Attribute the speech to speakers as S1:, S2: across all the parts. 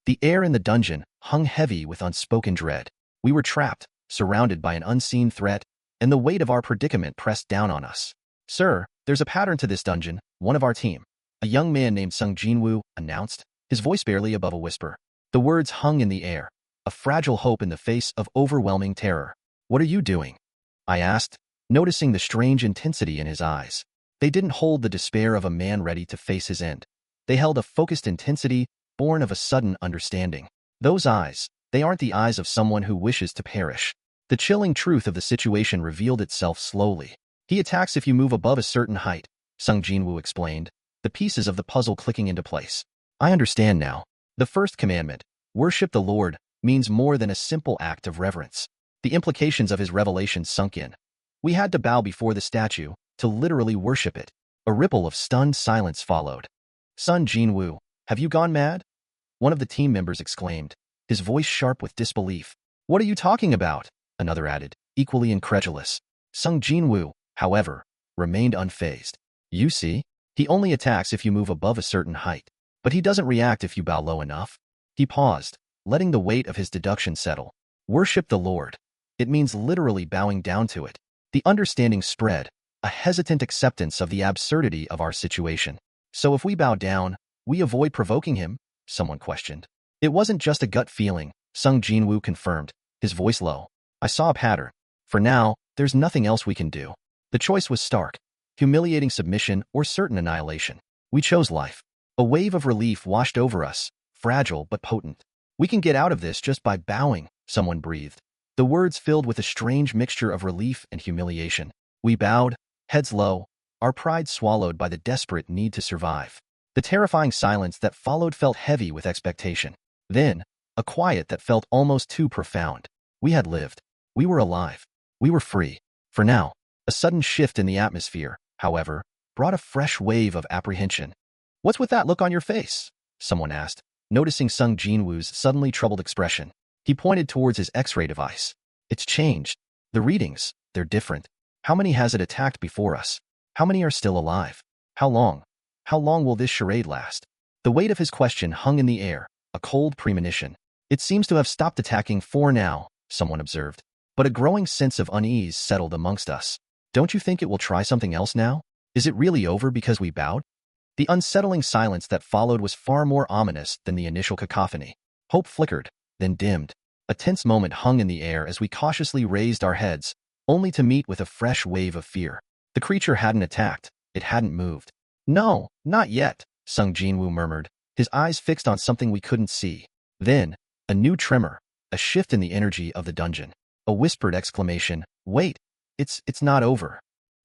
S1: The air in the dungeon hung heavy with unspoken dread. We were trapped, surrounded by an unseen threat, and the weight of our predicament pressed down on us. "Sir, there's a pattern to this dungeon," one of our team, a young man named Sung Jin-Woo, announced, his voice barely above a whisper. The words hung in the air, a fragile hope in the face of overwhelming terror. "What are you doing?" I asked, noticing the strange intensity in his eyes. They didn't hold the despair of a man ready to face his end. They held a focused intensity born of a sudden understanding. Those eyes, they aren't the eyes of someone who wishes to perish. The chilling truth of the situation revealed itself slowly. "He attacks if you move above a certain height," Sung Jin-Woo explained, the pieces of the puzzle clicking into place. "I understand now. The first commandment, worship the Lord, means more than a simple act of reverence." The implications of his revelation sunk in. We had to bow before the statue, to literally worship it. A ripple of stunned silence followed. "Sung Jin-Woo, have you gone mad?" one of the team members exclaimed, his voice sharp with disbelief. "What are you talking about?" another added, equally incredulous. Sung Jin-Woo, however, remained unfazed. "You see, he only attacks if you move above a certain height, but he doesn't react if you bow low enough." He paused, letting the weight of his deduction settle. "Worship the Lord. It means literally bowing down to it." The understanding spread, a hesitant acceptance of the absurdity of our situation. "So if we bow down, we avoid provoking him?" someone questioned. "It wasn't just a gut feeling," Sung Jin-Woo confirmed, his voice low. "I saw a pattern. For now, there's nothing else we can do." The choice was stark: humiliating submission or certain annihilation. We chose life. A wave of relief washed over us, fragile but potent. "We can get out of this just by bowing," someone breathed. The words filled with a strange mixture of relief and humiliation. We bowed, heads low, our pride swallowed by the desperate need to survive. The terrifying silence that followed felt heavy with expectation. Then, a quiet that felt almost too profound. We had lived. We were alive. We were free. For now. A sudden shift in the atmosphere, however, brought a fresh wave of apprehension. "What's with that look on your face?" someone asked, noticing Sung Jin-Woo's suddenly troubled expression. He pointed towards his X-ray device. "It's changed. The readings, they're different. How many has it attacked before us? How many are still alive? How long? How long will this charade last?" The weight of his question hung in the air, a cold premonition. "It seems to have stopped attacking for now," someone observed. But a growing sense of unease settled amongst us. "Don't you think it will try something else now? Is it really over because we bowed?" The unsettling silence that followed was far more ominous than the initial cacophony. Hope flickered, then dimmed. A tense moment hung in the air as we cautiously raised our heads, only to meet with a fresh wave of fear. The creature hadn't attacked. It hadn't moved. "No, not yet," Sung Jin-Woo murmured, his eyes fixed on something we couldn't see. Then, a new tremor, a shift in the energy of the dungeon. A whispered exclamation, "Wait, it's not over."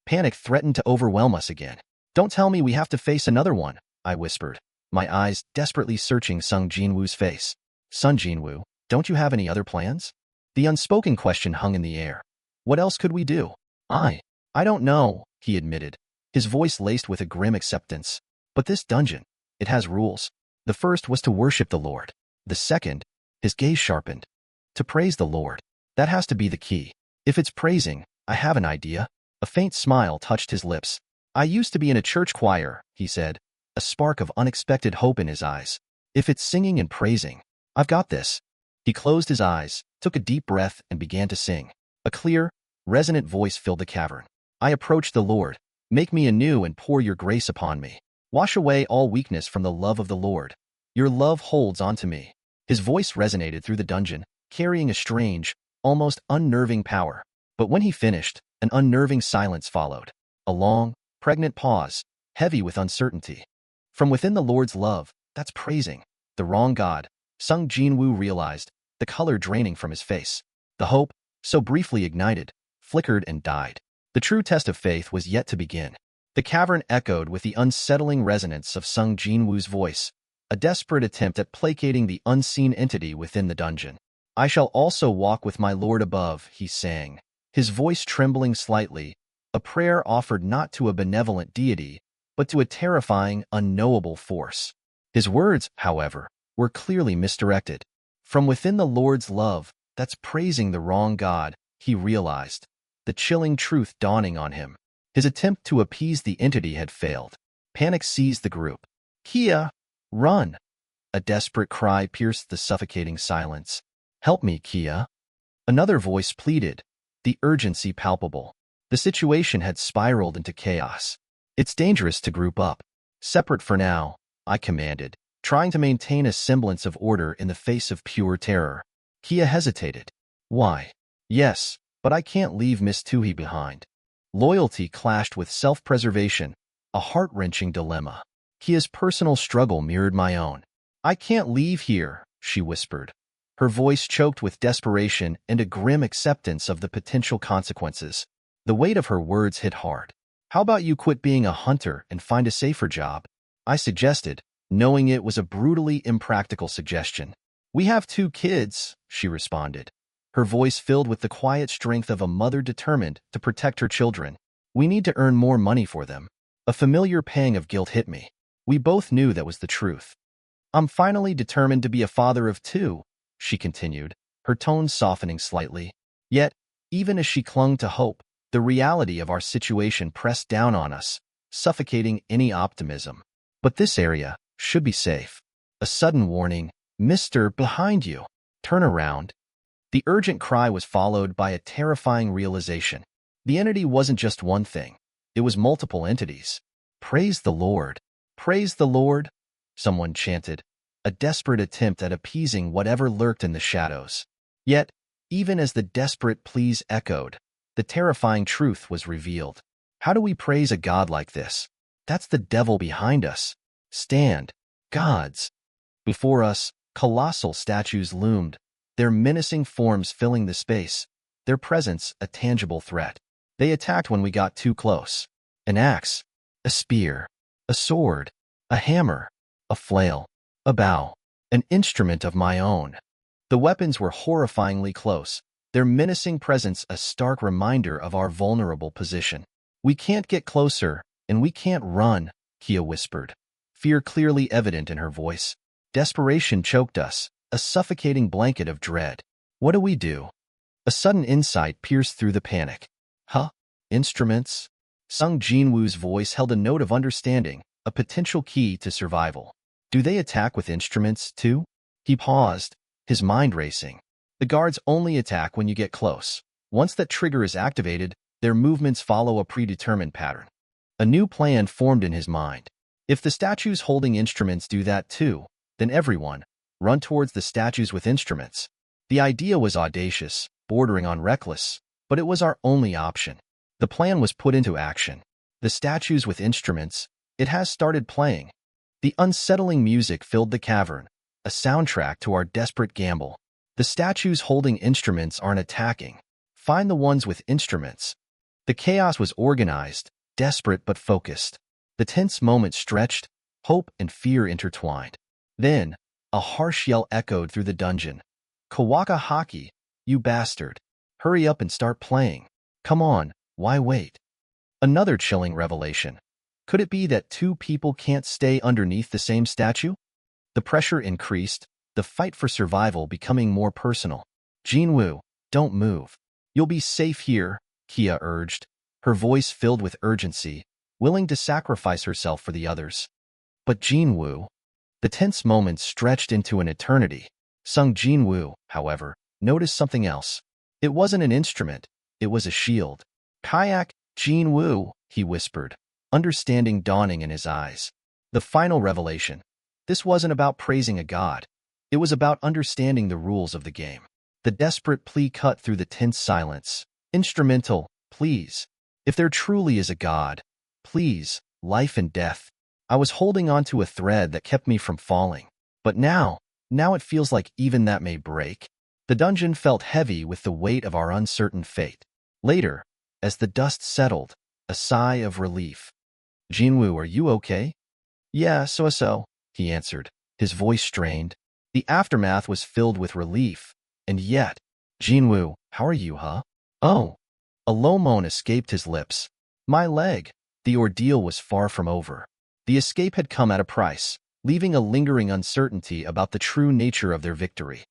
S1: Panic threatened to overwhelm us again. "Don't tell me we have to face another one," I whispered, my eyes desperately searching Sung Jin-Woo's face. "Sung Jin-Woo, don't you have any other plans?" The unspoken question hung in the air. What else could we do? I don't know," he admitted, his voice laced with a grim acceptance. "But this dungeon, it has rules. The first was to worship the Lord. The second," his gaze sharpened, "to praise the Lord. That has to be the key. If it's praising, I have an idea." A faint smile touched his lips. "I used to be in a church choir," he said, a spark of unexpected hope in his eyes. "If it's singing and praising, I've got this." He closed his eyes, took a deep breath, and began to sing. A clear, resonant voice filled the cavern. "I approach the Lord. Make me anew and pour your grace upon me. Wash away all weakness from the love of the Lord. Your love holds on to me." His voice resonated through the dungeon, carrying a strange, almost unnerving power. But when he finished, an unnerving silence followed. A long, pregnant pause, heavy with uncertainty. From within the Lord's love, that's praising the wrong God, Sung Jin-Woo realized, the color draining from his face. The hope, so briefly ignited, flickered and died. The true test of faith was yet to begin. The cavern echoed with the unsettling resonance of Sung Jin-Woo's voice, a desperate attempt at placating the unseen entity within the dungeon. "I shall also walk with my Lord above," he sang, his voice trembling slightly, a prayer offered not to a benevolent deity, but to a terrifying, unknowable force. His words, however, were clearly misdirected. From within the Lord's love, that's praising the wrong God, he realized, the chilling truth dawning on him. His attempt to appease the entity had failed. Panic seized the group. "Kia, run!" A desperate cry pierced the suffocating silence. "Help me, Kia." Another voice pleaded, the urgency palpable. The situation had spiraled into chaos. "It's dangerous to group up. Separate for now," I commanded, trying to maintain a semblance of order in the face of pure terror. Kia hesitated. "Why? Yes, but I can't leave Miss Toohey behind." Loyalty clashed with self-preservation, a heart-wrenching dilemma. Kia's personal struggle mirrored my own. "I can't leave here," she whispered. Her voice choked with desperation and a grim acceptance of the potential consequences. The weight of her words hit hard. "How about you quit being a hunter and find a safer job?" I suggested, knowing it was a brutally impractical suggestion. "We have 2 kids," she responded, her voice filled with the quiet strength of a mother determined to protect her children. "We need to earn more money for them." A familiar pang of guilt hit me. We both knew that was the truth. "I'm finally determined to be a father of 2, she continued, her tone softening slightly. Yet, even as she clung to hope, the reality of our situation pressed down on us, suffocating any optimism. "But this area should be safe." A sudden warning, "Mister, behind you. Turn around." The urgent cry was followed by a terrifying realization. The entity wasn't just one thing. It was multiple entities. "Praise the Lord. Praise the Lord," someone chanted, a desperate attempt at appeasing whatever lurked in the shadows. Yet, even as the desperate pleas echoed, the terrifying truth was revealed. How do we praise a god like this? That's the devil behind us. Stand, gods. Before us, colossal statues loomed, their menacing forms filling the space, their presence a tangible threat. They attacked when we got too close. An axe, a spear, a sword, a hammer, a flail, a bow, an instrument of my own. The weapons were horrifyingly close, their menacing presence a stark reminder of our vulnerable position. "We can't get closer, and we can't run," Kia whispered, fear clearly evident in her voice. Desperation choked us, a suffocating blanket of dread. "What do we do?" A sudden insight pierced through the panic. "Huh? Instruments?" Sung Jin-Woo's voice held a note of understanding, a potential key to survival. "Do they attack with instruments, too?" He paused, his mind racing. "The guards only attack when you get close. Once that trigger is activated, their movements follow a predetermined pattern." A new plan formed in his mind. If the statues holding instruments do that too, then everyone, run towards the statues with instruments. The idea was audacious, bordering on reckless, but it was our only option. The plan was put into action. The statues with instruments, it has started playing. The unsettling music filled the cavern, a soundtrack to our desperate gamble. The statues holding instruments aren't attacking. Find the ones with instruments. The chaos was organized, desperate but focused. The tense moment stretched, hope and fear intertwined. Then, a harsh yell echoed through the dungeon. "Kawaka Haki, you bastard. Hurry up and start playing. Come on, why wait?" Another chilling revelation. Could it be that 2 people can't stay underneath the same statue? The pressure increased, the fight for survival becoming more personal. "Jin-Woo, don't move. You'll be safe here," Kia urged, her voice filled with urgency, willing to sacrifice herself for the others. But Jin-Woo, the tense moment stretched into an eternity. Sung Jin-Woo, however, noticed something else. It wasn't an instrument, it was a shield. "Kayak, Jin-Woo," he whispered, understanding dawning in his eyes. The final revelation. This wasn't about praising a god. It was about understanding the rules of the game. The desperate plea cut through the tense silence. "Instrumental, please. If there truly is a god, please, life and death." I was holding onto a thread that kept me from falling. But now it feels like even that may break. The dungeon felt heavy with the weight of our uncertain fate. Later, as the dust settled, a sigh of relief. "Jin-Woo, are you okay?" "Yeah, so," he answered, his voice strained. The aftermath was filled with relief, and yet, "Jin-Woo, how are you, huh?" "Oh." A low moan escaped his lips. "My leg." The ordeal was far from over. The escape had come at a price, leaving a lingering uncertainty about the true nature of their victory.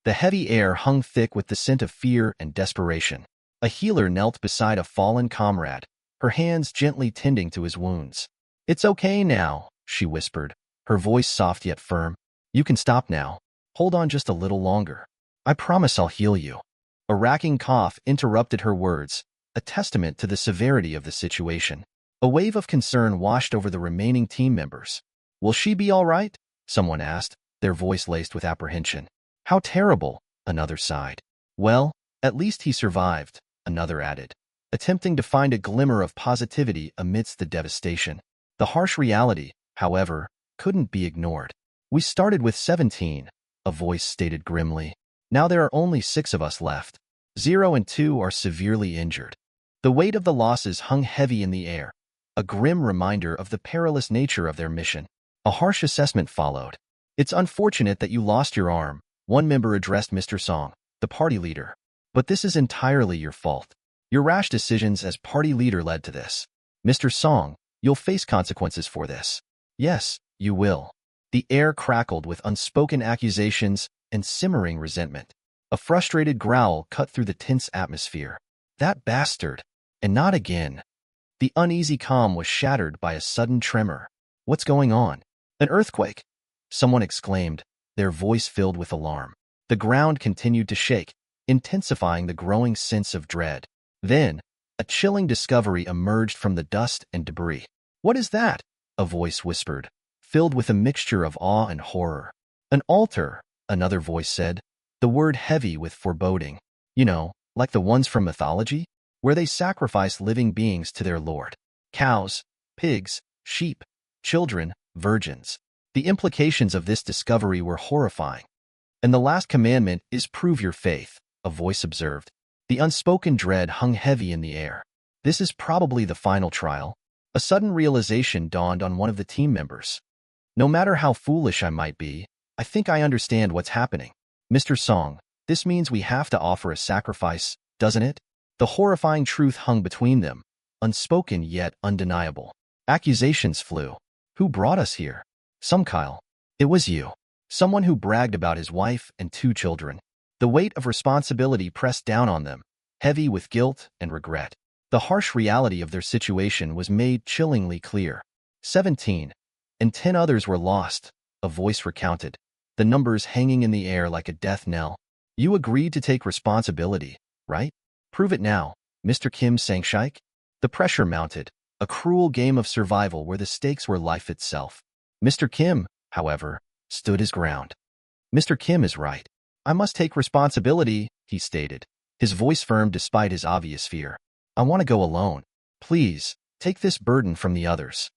S1: The heavy air hung thick with the scent of fear and desperation. A healer knelt beside a fallen comrade, her hands gently tending to his wounds. "It's okay now," she whispered, her voice soft yet firm. You can stop now. Hold on just a little longer. I promise I'll heal you. A racking cough interrupted her words, a testament to the severity of the situation. A wave of concern washed over the remaining team members. Will she be all right? Someone asked, their voice laced with apprehension. How terrible, another sighed. Well, at least he survived, another added, attempting to find a glimmer of positivity amidst the devastation. The harsh reality, however, couldn't be ignored. We started with 17, a voice stated grimly. Now there are only 6 of us left. 0 and 2 are severely injured. The weight of the losses hung heavy in the air, a grim reminder of the perilous nature of their mission. A harsh assessment followed. It's unfortunate that you lost your arm, one member addressed Mr. Song, the party leader. But this is entirely your fault. Your rash decisions as party leader led to this. Mr. Song, you'll face consequences for this. Yes, you will. The air crackled with unspoken accusations and simmering resentment. A frustrated growl cut through the tense atmosphere. That bastard. And not again. The uneasy calm was shattered by a sudden tremor. What's going on? An earthquake? Someone exclaimed, their voice filled with alarm. The ground continued to shake, intensifying the growing sense of dread. Then, a chilling discovery emerged from the dust and debris. What is that? A voice whispered, filled with a mixture of awe and horror. An altar, another voice said, the word heavy with foreboding. You know, like the ones from mythology, where they sacrifice living beings to their lord. Cows, pigs, sheep, children, virgins. The implications of this discovery were horrifying. And the last commandment is prove your faith, a voice observed. The unspoken dread hung heavy in the air. This is probably the final trial. A sudden realization dawned on one of the team members. No matter how foolish I might be, I think I understand what's happening. Mr. Song, this means we have to offer a sacrifice, doesn't it? The horrifying truth hung between them, unspoken yet undeniable. Accusations flew. Who brought us here? Some Kyle. It was you. Someone who bragged about his wife and 2 children. The weight of responsibility pressed down on them, heavy with guilt and regret. The harsh reality of their situation was made chillingly clear. 17, and 10 others were lost, a voice recounted, the numbers hanging in the air like a death knell. You agreed to take responsibility, right? Prove it now, Mr. Kim Sang-shik. The pressure mounted, a cruel game of survival where the stakes were life itself. Mr. Kim, however, stood his ground. Mr. Kim is right. I must take responsibility, he stated, his voice firm despite his obvious fear. I want to go alone. Please, take this burden from the others.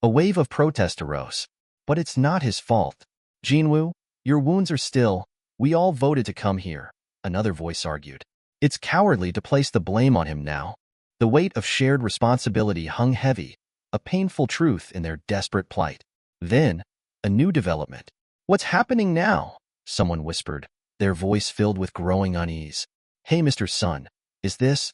S1: A wave of protest arose. But it's not his fault. Jin-Woo, your wounds are still. We all voted to come here, another voice argued. It's cowardly to place the blame on him now. The weight of shared responsibility hung heavy, a painful truth in their desperate plight. Then, a new development. What's happening now? Someone whispered, their voice filled with growing unease. Hey, Mr. Sun, is this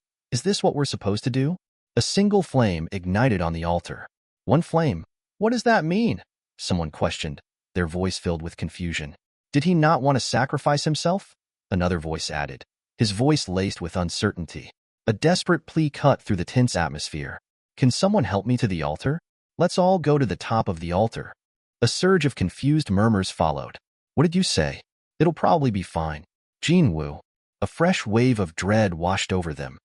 S1: what we're supposed to do? A single flame ignited on the altar. One flame? What does that mean? Someone questioned, their voice filled with confusion. Did he not want to sacrifice himself? Another voice added, his voice laced with uncertainty. A desperate plea cut through the tense atmosphere. Can someone help me to the altar? Let's all go to the top of the altar. A surge of confused murmurs followed. What did you say? It'll probably be fine. Jin-Woo. A fresh wave of dread washed over them.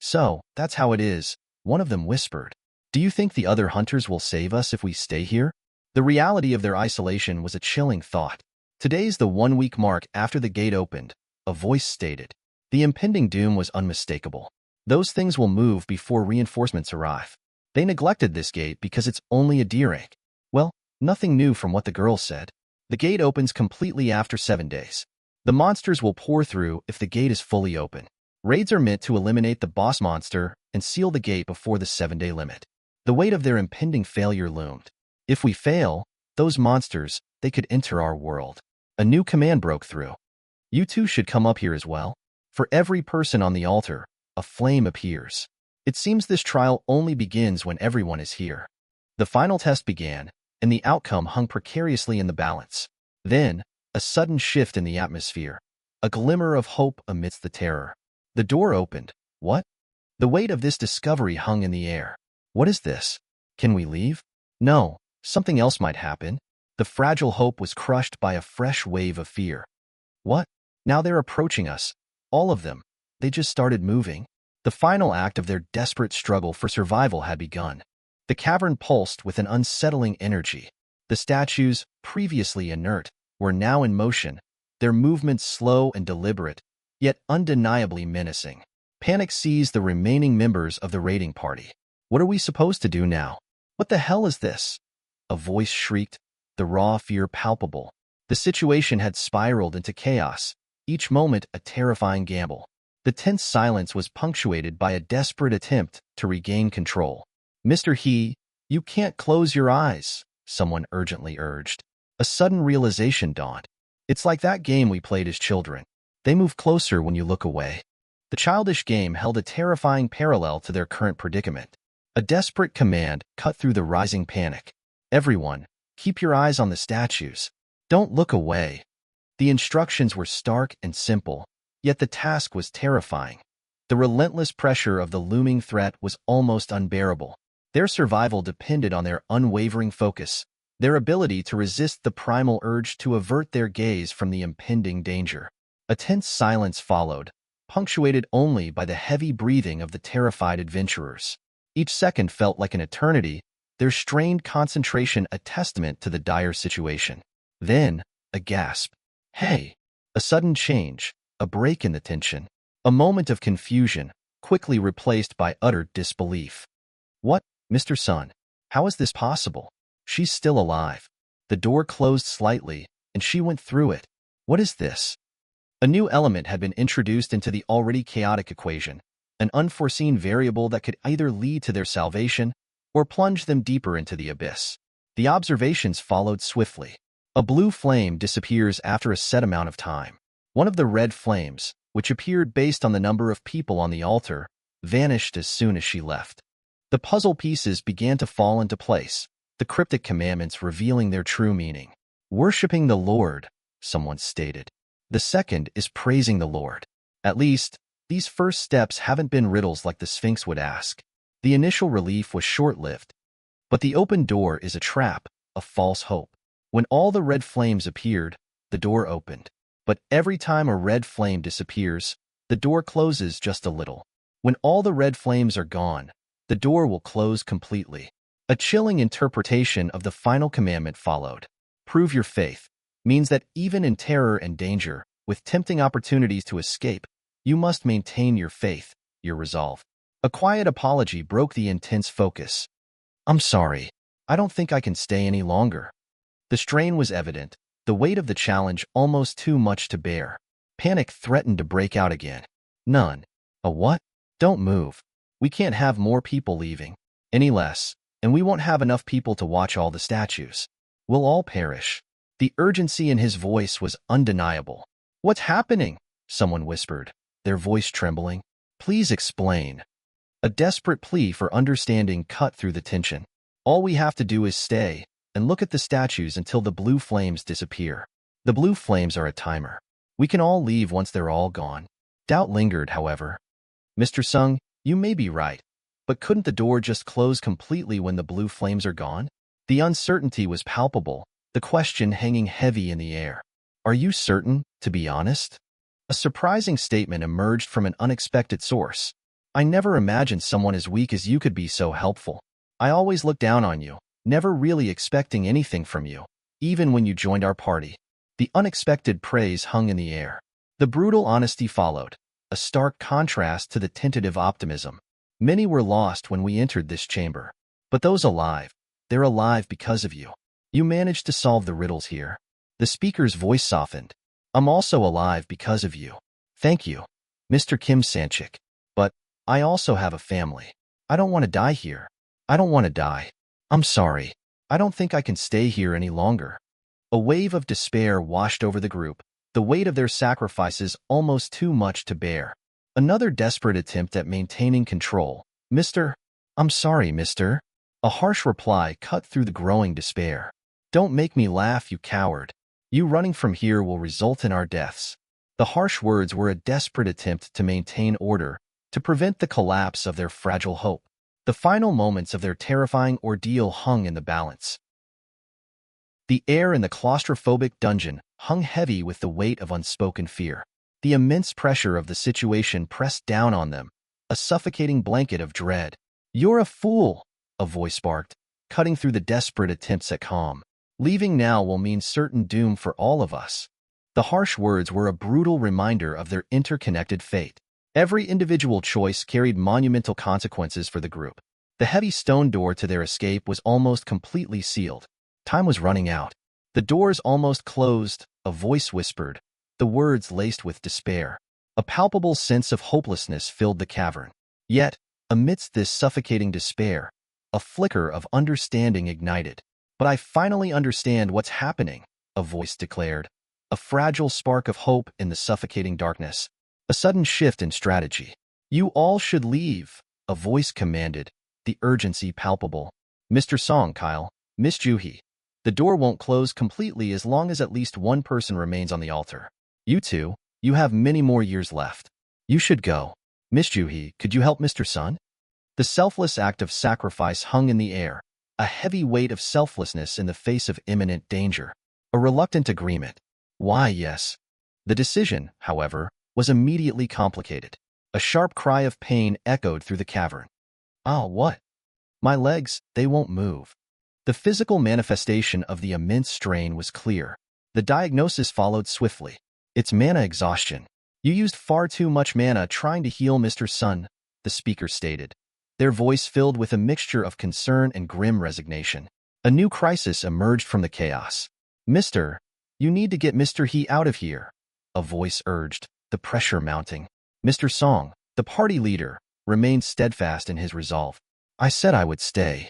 S1: So, that's how it is, one of them whispered. Do you think the other hunters will save us if we stay here? The reality of their isolation was a chilling thought. Today's the 1-week mark after the gate opened, a voice stated. The impending doom was unmistakable. Those things will move before reinforcements arrive. They neglected this gate because it's only a deer egg. Well, nothing new from what the girl said. The gate opens completely after 7 days. The monsters will pour through if the gate is fully open. Raids are meant to eliminate the boss monster and seal the gate before the 7-day limit. The weight of their impending failure loomed. If we fail, those monsters, they could enter our world. A new command broke through. You two should come up here as well. For every person on the altar, a flame appears. It seems this trial only begins when everyone is here. The final test began, and the outcome hung precariously in the balance. Then, a sudden shift in the atmosphere. A glimmer of hope amidst the terror. The door opened. What? The weight of this discovery hung in the air. What is this? Can we leave? No, something else might happen. The fragile hope was crushed by a fresh wave of fear. What? Now they're approaching us. All of them. They just started moving. The final act of their desperate struggle for survival had begun. The cavern pulsed with an unsettling energy. The statues, previously inert, were now in motion, their movements slow and deliberate, yet undeniably menacing. Panic seized the remaining members of the raiding party. What are we supposed to do now? What the hell is this? A voice shrieked, the raw fear palpable. The situation had spiraled into chaos, each moment a terrifying gamble. The tense silence was punctuated by a desperate attempt to regain control. Mr. He, you can't close your eyes, someone urgently urged. A sudden realization dawned. It's like that game we played as children. They move closer when you look away. The childish game held a terrifying parallel to their current predicament. A desperate command cut through the rising panic. Everyone, keep your eyes on the statues. Don't look away. The instructions were stark and simple, yet the task was terrifying. The relentless pressure of the looming threat was almost unbearable. Their survival depended on their unwavering focus, their ability to resist the primal urge to avert their gaze from the impending danger. A tense silence followed, punctuated only by the heavy breathing of the terrified adventurers. Each second felt like an eternity, their strained concentration a testament to the dire situation. Then, a gasp. Hey! A sudden change, a break in the tension. A moment of confusion, quickly replaced by utter disbelief. What, Mr. Sun? How is this possible? She's still alive. The door closed slightly, and she went through it. What is this? A new element had been introduced into the already chaotic equation, an unforeseen variable that could either lead to their salvation or plunge them deeper into the abyss. The observations followed swiftly. A blue flame disappears after a set amount of time. One of the red flames, which appeared based on the number of people on the altar, vanished as soon as she left. The puzzle pieces began to fall into place, the cryptic commandments revealing their true meaning. Worshipping the Lord, someone stated. The second is praising the Lord. At least, these first steps haven't been riddles like the Sphinx would ask. The initial relief was short-lived. But the open door is a trap, a false hope. When all the red flames appeared, the door opened. But every time a red flame disappears, the door closes just a little. When all the red flames are gone, the door will close completely. A chilling interpretation of the final commandment followed. Prove your faith means that even in terror and danger, with tempting opportunities to escape, you must maintain your faith, your resolve. A quiet apology broke the intense focus. I'm sorry. I don't think I can stay any longer. The strain was evident, the weight of the challenge almost too much to bear. Panic threatened to break out again. None. A what? Don't move. We can't have more people leaving. Any less, and we won't have enough people to watch all the statues. We'll all perish. The urgency in his voice was undeniable. What's happening? Someone whispered, their voice trembling. Please explain. A desperate plea for understanding cut through the tension. All we have to do is stay and look at the statues until the blue flames disappear. The blue flames are a timer. We can all leave once they're all gone. Doubt lingered, however. Mr. Sung, you may be right, but couldn't the door just close completely when the blue flames are gone? The uncertainty was palpable, the question hanging heavy in the air. Are you certain, to be honest? A surprising statement emerged from an unexpected source. I never imagined someone as weak as you could be so helpful. I always looked down on you, never really expecting anything from you, even when you joined our party. The unexpected praise hung in the air. The brutal honesty followed, a stark contrast to the tentative optimism. Many were lost when we entered this chamber. But those alive, they're alive because of you. You managed to solve the riddles here. The speaker's voice softened. I'm also alive because of you. Thank you, Mr. Kim Sanchik. But I also have a family. I don't want to die here. I don't want to die. I'm sorry. I don't think I can stay here any longer. A wave of despair washed over the group, the weight of their sacrifices almost too much to bear. Another desperate attempt at maintaining control. Mr. I'm sorry, mister. A harsh reply cut through the growing despair. Don't make me laugh, you coward. You running from here will result in our deaths. The harsh words were a desperate attempt to maintain order, to prevent the collapse of their fragile hope. The final moments of their terrifying ordeal hung in the balance. The air in the claustrophobic dungeon hung heavy with the weight of unspoken fear. The immense pressure of the situation pressed down on them, a suffocating blanket of dread. "You're a fool," a voice barked, cutting through the desperate attempts at calm. "Leaving now will mean certain doom for all of us." The harsh words were a brutal reminder of their interconnected fate. Every individual choice carried monumental consequences for the group. The heavy stone door to their escape was almost completely sealed. Time was running out. The doors almost closed, a voice whispered, the words laced with despair. A palpable sense of hopelessness filled the cavern. Yet, amidst this suffocating despair, a flicker of understanding ignited. "But I finally understand what's happening," a voice declared. A fragile spark of hope in the suffocating darkness. A sudden shift in strategy. "You all should leave," a voice commanded, the urgency palpable. "Mr. Song, Kyle, Miss Juhi. The door won't close completely as long as at least one person remains on the altar. You two, you have many more years left. You should go. Miss Juhi, could you help Mr. Sun?" The selfless act of sacrifice hung in the air, a heavy weight of selflessness in the face of imminent danger. A reluctant agreement. Why, yes. The decision, however, was immediately complicated. A sharp cry of pain echoed through the cavern. "Ah, what? My legs, they won't move." The physical manifestation of the immense strain was clear. The diagnosis followed swiftly. "It's mana exhaustion. You used far too much mana trying to heal Mr. Sun," the speaker stated, their voice filled with a mixture of concern and grim resignation. A new crisis emerged from the chaos. "Mister, you need to get Mr. He out of here," a voice urged, the pressure mounting. Mr. Song, the party leader, remained steadfast in his resolve. "I said I would stay."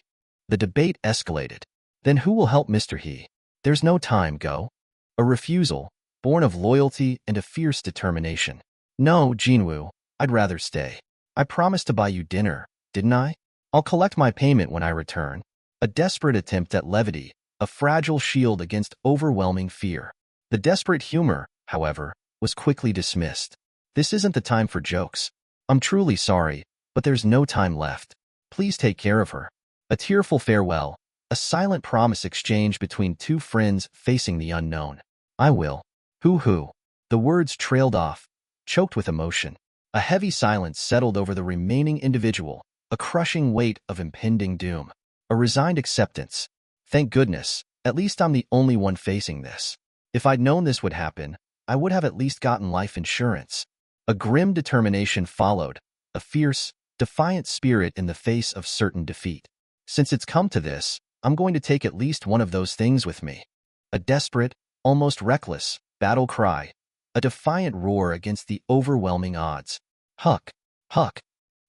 S1: The debate escalated. "Then who will help Mr. He? There's no time, go." A refusal, born of loyalty and a fierce determination. "No, Jin-Woo, I'd rather stay. I promised to buy you dinner, didn't I? I'll collect my payment when I return." A desperate attempt at levity, a fragile shield against overwhelming fear. The desperate humor, however, was quickly dismissed. "This isn't the time for jokes. I'm truly sorry, but there's no time left. Please take care of her." A tearful farewell, a silent promise exchange between two friends facing the unknown. "I will." Hoo-hoo. The words trailed off, choked with emotion. A heavy silence settled over the remaining individual, a crushing weight of impending doom. A resigned acceptance. "Thank goodness, at least I'm the only one facing this. If I'd known this would happen, I would have at least gotten life insurance." A grim determination followed, a fierce, defiant spirit in the face of certain defeat. "Since it's come to this, I'm going to take at least one of those things with me." A desperate, almost reckless, battle cry, a defiant roar against the overwhelming odds. Huck, Huck.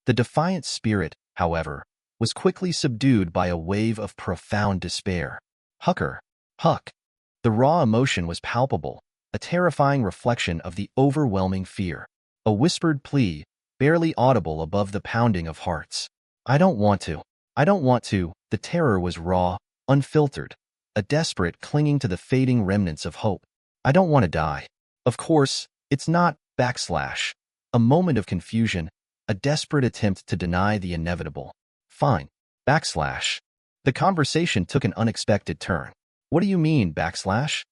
S1: The defiant spirit, however, was quickly subdued by a wave of profound despair. Hucker, Huck. The raw emotion was palpable, a terrifying reflection of the overwhelming fear. A whispered plea, barely audible above the pounding of hearts. "I don't want to. I don't want to." The terror was raw, unfiltered, a desperate clinging to the fading remnants of hope. "I don't want to die." Of course, it's not backslash. A moment of confusion, a desperate attempt to deny the inevitable. Fine. Backslash. The conversation took an unexpected turn. "What do you mean, backslash?"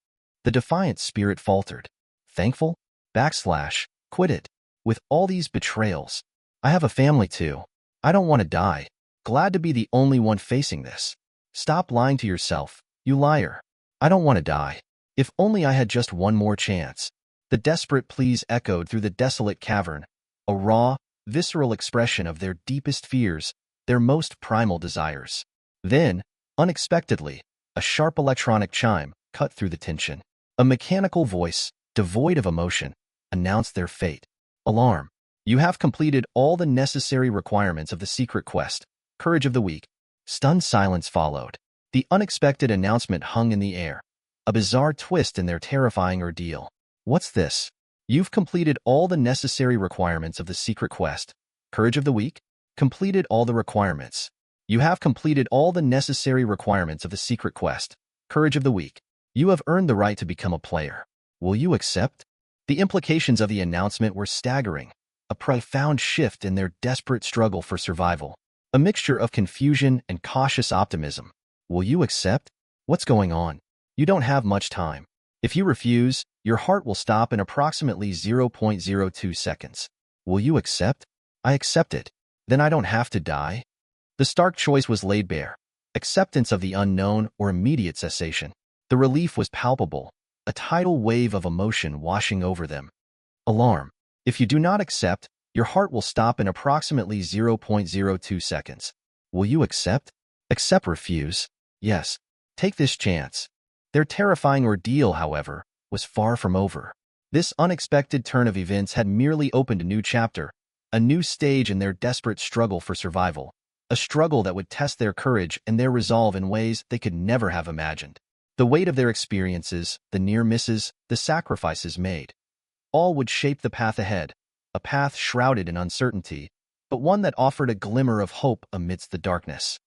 S1: The defiant spirit faltered. "Thankful? Backslash. Quit it. With all these betrayals. I have a family too. I don't want to die. Glad to be the only one facing this. Stop lying to yourself, you liar. I don't want to die. If only I had just one more chance." The desperate pleas echoed through the desolate cavern, a raw, visceral expression of their deepest fears, their most primal desires. Then, unexpectedly, a sharp electronic chime cut through the tension. A mechanical voice, devoid of emotion, announced their fate. "Alarm. You have completed all the necessary requirements of the secret quest. Courage of the week." Stunned silence followed. The unexpected announcement hung in the air, a bizarre twist in their terrifying ordeal. "What's this? You've completed all the necessary requirements of the secret quest. Courage of the week? Completed all the requirements. You have completed all the necessary requirements of the secret quest. Courage of the week. You have earned the right to become a player. Will you accept?" The implications of the announcement were staggering, a profound shift in their desperate struggle for survival. A mixture of confusion and cautious optimism. "Will you accept? What's going on?" You don't have much time. If you refuse, your heart will stop in approximately 0.02 seconds. Will you accept? I accept it. Then I don't have to die? The stark choice was laid bare. Acceptance of the unknown or immediate cessation. The relief was palpable, a tidal wave of emotion washing over them. Alarm. If you do not accept, your heart will stop in approximately 0.02 seconds. Will you accept? Accept refuse? Yes. Take this chance. Their terrifying ordeal, however, was far from over. This unexpected turn of events had merely opened a new chapter, a new stage in their desperate struggle for survival, a struggle that would test their courage and their resolve in ways they could never have imagined. The weight of their experiences, the near misses, the sacrifices made, all would shape the path ahead, a path shrouded in uncertainty, but one that offered a glimmer of hope amidst the darkness.